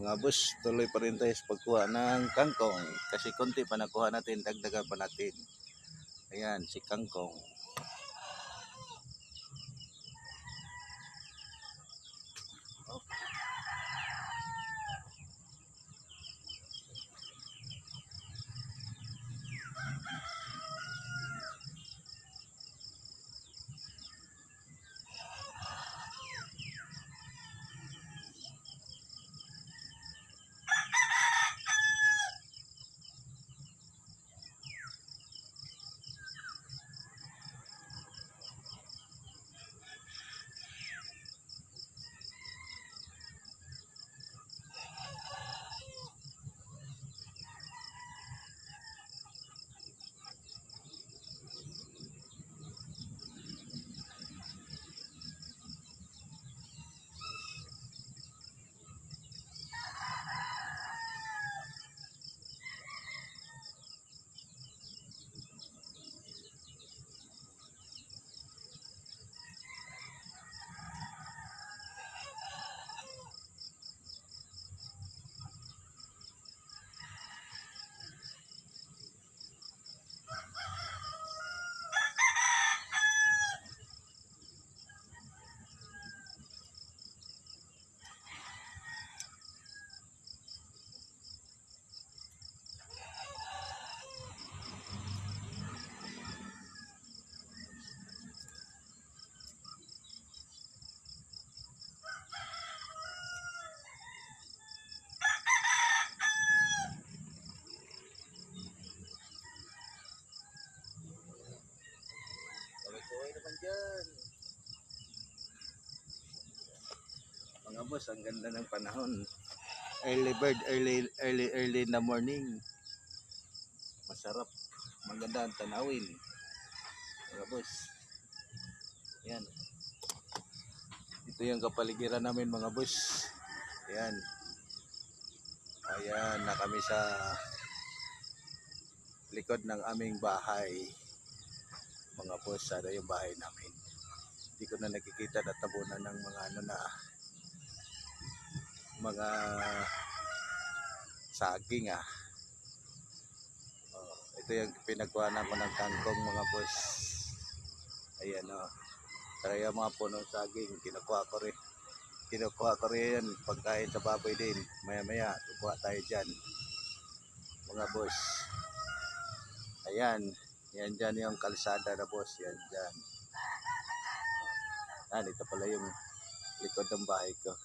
Mga boss, tuloy pa rin tayo sa pagkuha ng kangkong. Kasi konti pa nakuha natin, dagdagan pa natin. Ayan, si kangkong. Kaway naman dyan. Mga boss, ang ganda ng panahon. Early bird, early in the morning. Masarap. Maganda ang tanawin. Mga boss. Yan. Ito yung kapaligiran namin mga boss. Yan. Ayan, na kami sa likod ng aming bahay. Mga boss, sana yung bahay namin. Hindi ko na nakikita na tabunan ng mga mga saging ito yung pinagkuhanan ko ng kangkong mga boss. Ayan Tara yung mga punong saging, kinukuha ko rin pagkain sa baboy din. Maya maya kukuha tayo dyan mga boss. Ayan, yan dyan yung kalsada na boss. Yan dyan. Ito pala yung likod ng bahay ko.